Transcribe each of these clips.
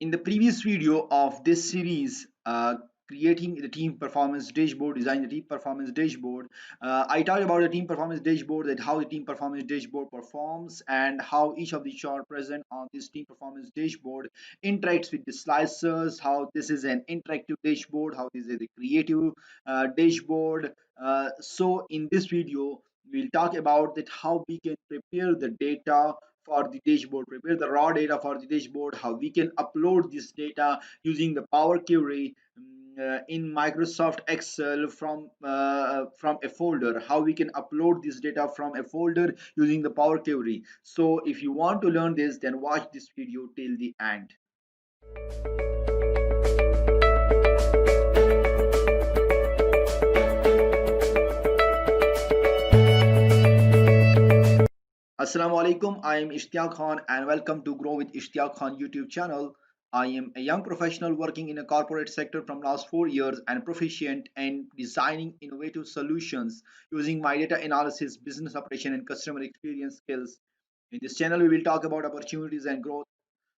In the previous video of this series, creating the team performance dashboard, design the team performance dashboard, I talked about the team performance dashboard, that how the team performance dashboard performs and how each of the chart present on this team performance dashboard interacts with the slicers, how this is an interactive dashboard, how this is a creative dashboard. So in this video we'll talk about that how we can prepare the data for the dashboard, prepare the raw data for the dashboard, how we can upload this data using the Power Query in Microsoft Excel from a folder, how we can upload this data from a folder using the Power Query. So if you want to learn this, then watch this video till the end. Assalamu alaikum. I am Ishtiaq Khan and welcome to Grow with Ishtiaq Khan YouTube channel. I am a young professional working in a corporate sector from last 4 years and proficient in designing innovative solutions using my data analysis, business operation and customer experience skills. In this channel, we will talk about opportunities and growth.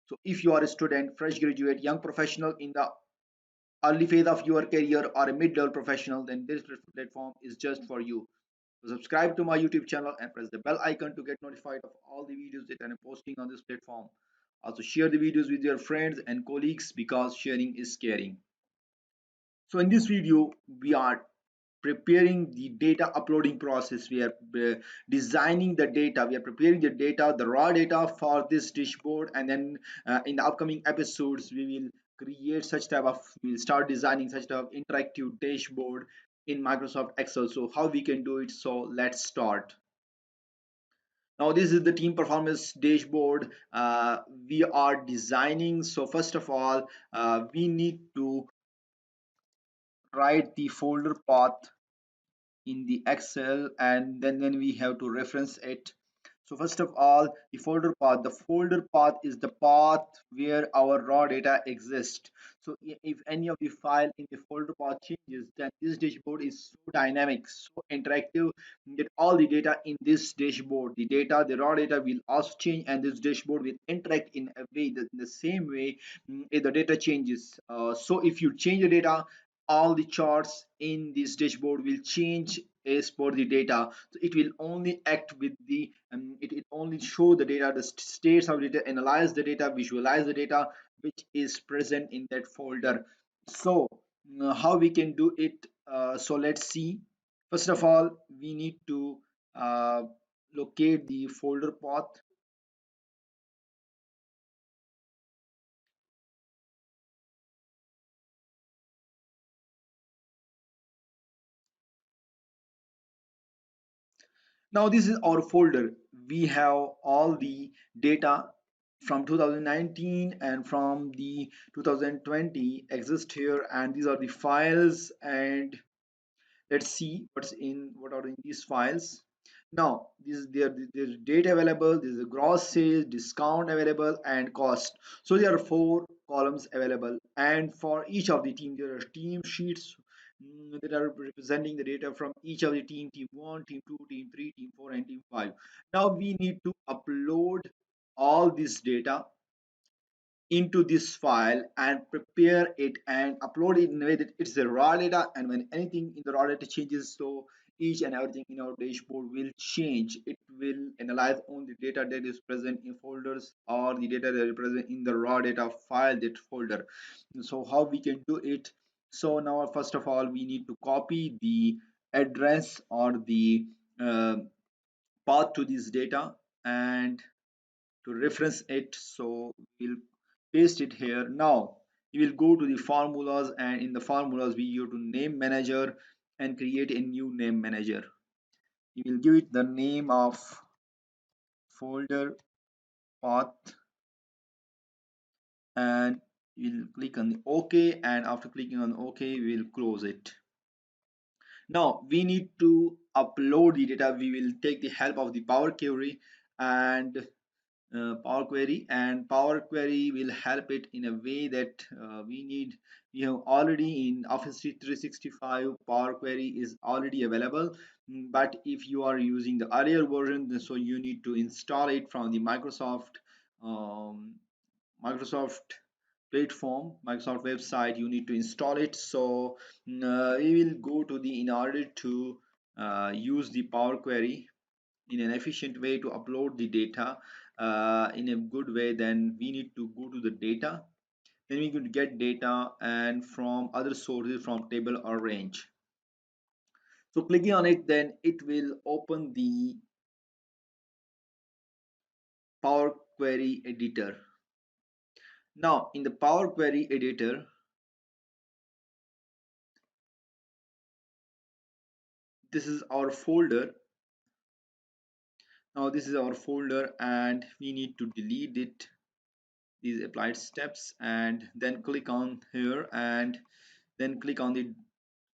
So if you are a student, fresh graduate, young professional in the early phase of your career or a mid-level professional, then this platform is just for you. So subscribe to my YouTube channel and press the bell icon to get notified of all the videos that I am posting on this platform. Also share the videos with your friends and colleagues because sharing is caring. So in this video, we are preparing the data uploading process. We are designing the data, we are preparing the data, the raw data for this dashboard, and then in the upcoming episodes we will create such type of, we'll start designing such type of interactive dashboard in Microsoft Excel. So how we can do it, so let's start. Now this is the team performance dashboard we are designing. So first of all, we need to write the folder path in the Excel, and then we have to reference it. So first of all, the folder path is the path where our raw data exists. So if any of the file in the folder path changes, then this dashboard is so dynamic, so interactive, that all the data in this dashboard, the raw data will also change, and this dashboard will interact in a way that in the same way if the data changes. So if you change the data, all the charts in this dashboard will change as per the data. So it will only act with the it only show the data, the states of data, analyze the data, visualize the data which is present in that folder. So how we can do it, so let's see. First of all, we need to uh, locate the folder path. Now this is our folder. We have all the data from 2019 and from the 2020 exist here, and these are the files, and let's see what are in these files. Now this is there's data available, there's a gross sales, discount available, and cost. So there are four columns available, and for each of the team there are team sheets that are representing the data from each of the team 1, team 2, team 3, team 4 and team 5. Now we need to upload all this data into this file and prepare it and upload it in a way that it's the raw data, and when anything in the raw data changes, so each and everything in our dashboard will change. It will analyze only the data that is present in folders or the data that is present in the raw data file, that folder. So how we can do it, so now first of all we need to copy the address or the uh, path to this data and to reference it. So we'll paste it here. Now you will go to the formulas, and in the formulas we go to name manager and create a new name manager. You will give it the name of folder path, and we'll click on the OK, and after clicking on OK we will close it. Now we need to upload the data. We will take the help of the Power Query, and Power Query will help it in a way that we have already in Office 365. Power Query is already available. But if you are using the earlier version, so you need to install it from the um, Microsoft platform, Microsoft website, you need to install it. So we will go to the, in order to use the Power Query in an efficient way to upload the data in a good way, then we need to go to the data. Then we could get data and from other sources from table or range. So clicking on it, then it will open the Power Query editor. Now in the Power Query editor, this is our folder. Now this is our folder and we need to delete it, these applied steps, and then click on here and then click on the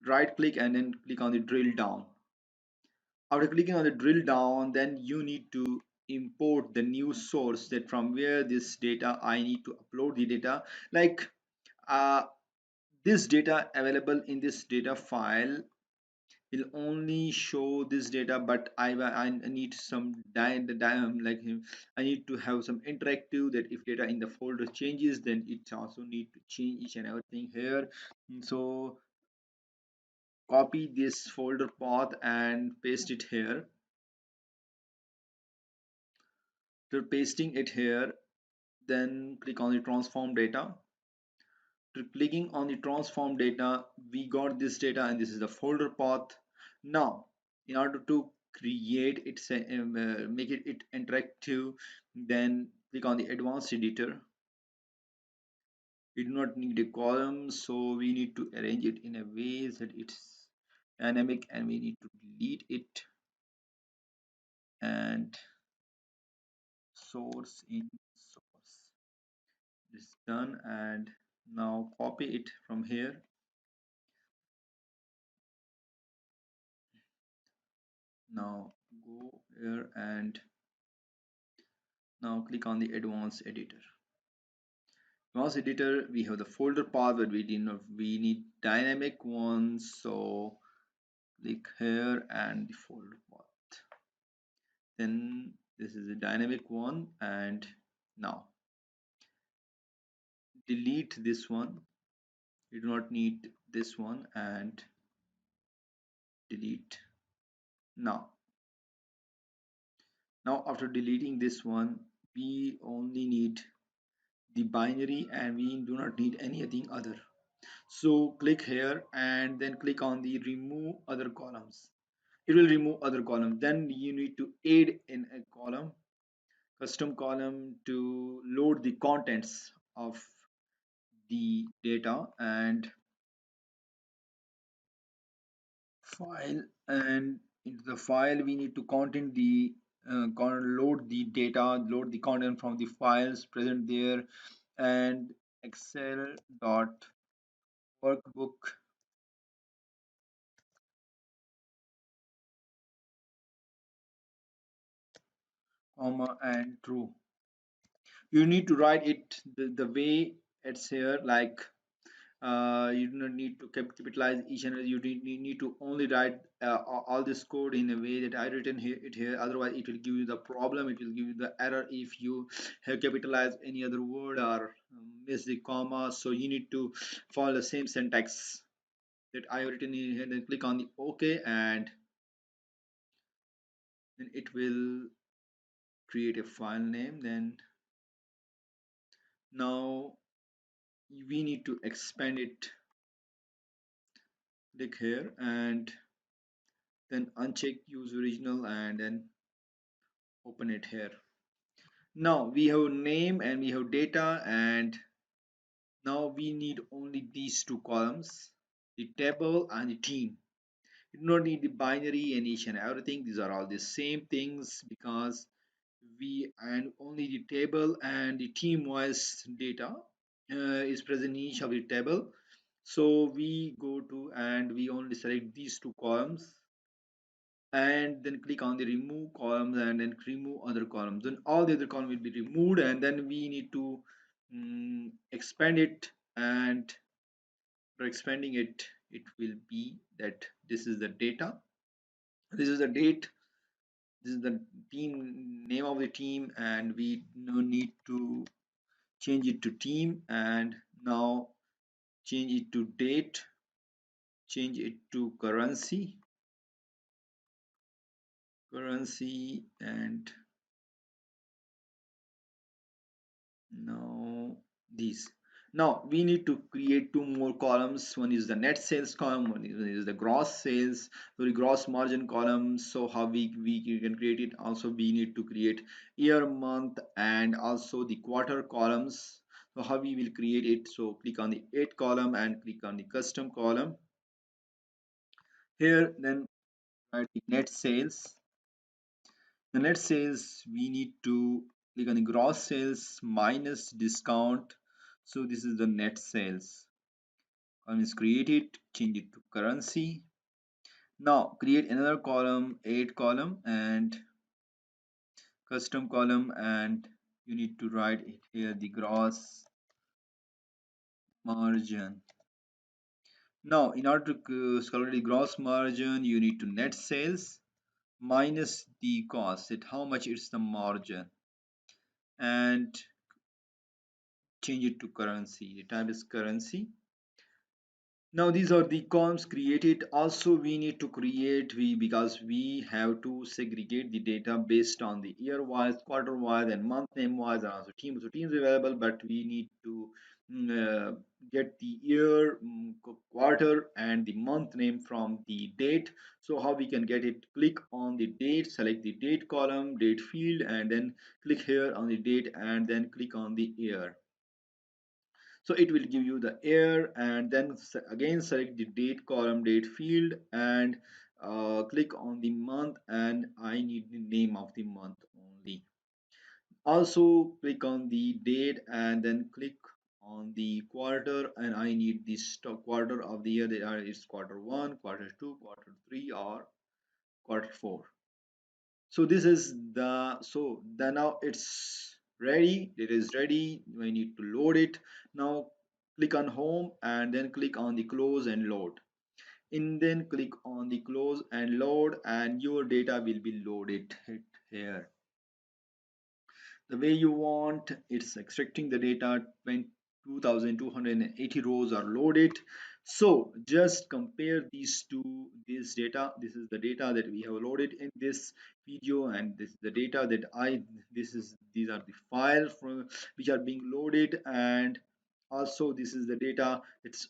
right click and then click on the drill down. After clicking on the drill down, then you need to import the new source, that from where this data I need to upload the data. Like uh, this data available in this data file will only show this data, but I need some like I need to have some interactive, that if data in the folder changes, then it also need to change each and everything here. So copy this folder path and paste it here. After pasting it here, then click on the transform data. After clicking on the transform data, we got this data and this is the folder path. Now in order to create it, make it interactive, then click on the advanced editor. We do not need a column, so we need to arrange it in a way that it's dynamic, and we need to delete it and source in source. This is done, and now copy it from here. Now go here and now click on the advanced editor. Advanced editor, we have the folder path, but we did not, we need dynamic one, so click here and the folder path. Then this is a dynamic one, and now delete this one. You do not need this one, and delete. Now after deleting this one, we only need the binary and we do not need anything other. So click here and then click on the remove other columns. It will remove other columns. Then you need to add in a column, custom column, to load the contents of the data and file. And into the file we need to content the load the data, load the content from the files present there, and excel dot workbook, comma, and true. You need to write it the way it's here, like you do not need to capitalize each and every, you need to only write all this code in a way that I written here it here, otherwise it will give you the problem, it will give you the error if you have capitalized any other word or miss the comma. So you need to follow the same syntax that I written in here, then click on the OK, and then it will create a file name. Then now we need to expand it. Click here and then uncheck use original and then open it here. Now we have name and we have data, and now we need only these two columns, the table and the team. You do not need the binary and each and everything, these are all the same things, because we and only the table and the team wise data is present in each of the table. So we go to and we only select these two columns and then click on the remove columns and then remove other columns, then all the other columns will be removed, and then we need to expand it. And for expanding it, it will be that this is the data, this is the date, this is the team name of the team, and we no need to change it to team, and now change it to date, change it to currency, and now these. Now we need to create two more columns. One is the net sales column, one is the gross sales, sorry, gross margin column. So how we can create it? Also we need to create year, month, and also the quarter columns. So how we will create it? So click on the 8 column and click on the custom column. Here then write the net sales. The net sales, we need to click on the gross sales minus discount. So this is the net sales. Column is created, change it to currency. Now create another column, 8 column, and custom column, and you need to write it here the gross margin. Now in order to calculate the gross margin, you need to net sales minus the cost, it how much is the margin, and change it to currency. The type is currency. Now these are the columns created. Also we need to create, because we have to segregate the data based on the year wise, quarter wise, and month name wise, and also teams. So teams available, but we need to get the year, quarter, and the month name from the date. So how we can get it? Click on the date, select the date column, date field, and then click here on the date, and then click on the year. So it will give you the year, and then again select the date column, date field, and click on the month, and I need the name of the month only. Also click on the date and then click on the quarter, and I need the quarter of the year. That are it's quarter 1, quarter 2, quarter 3, or quarter 4. So this is the now it's ready, it is ready. We need to load it. Now click on home and then click on the close and load, and then click on the close and load, and your data will be loaded here the way you want. It's extracting the data when 2280 rows are loaded. So just compare these two, this data, this is the data that we have loaded in this video, and this is the data that these are the files from which are being loaded, and also this is the data it's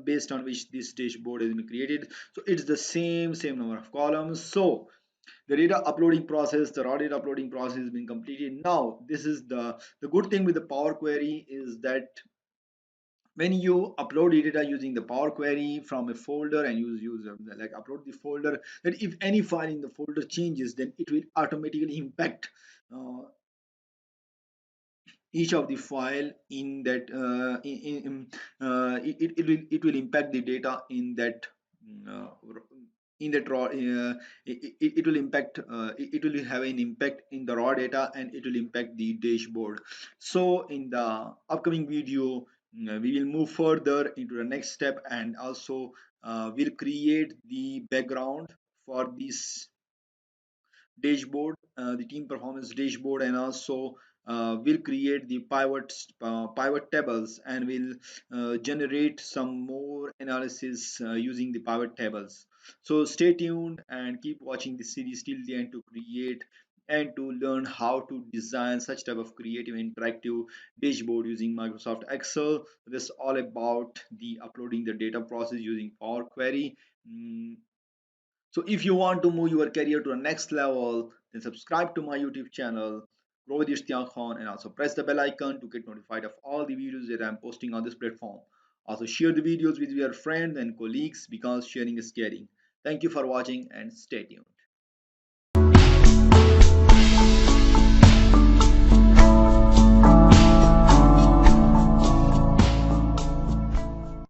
based on which this dashboard has been created. So it's the same number of columns. So the data uploading process, the raw data uploading process has been completed. Now this is the good thing with the Power Query is that when you upload the data using the Power Query from a folder, and like upload the folder, that if any file in the folder changes, then it will automatically impact uh, each of the file in that it will impact the data in that uh, raw it will impact it will have an impact in the raw data, and it will impact the dashboard. So in the upcoming video, we will move further into the next step, and also we'll create the background for this dashboard, the team performance dashboard, and also we'll create the pivot tables, and we'll generate some more analysis using the pivot tables. So stay tuned and keep watching the series till the end to create and to learn how to design such type of creative interactive dashboard using Microsoft Excel. This is all about the uploading the data process using Power Query. So if you want to move your career to the next level, then subscribe to my YouTube channel, Grow with Ishtiaq Khan, and also press the bell icon to get notified of all the videos that I'm posting on this platform. Also share the videos with your friends and colleagues, because sharing is caring. Thank you for watching and stay tuned.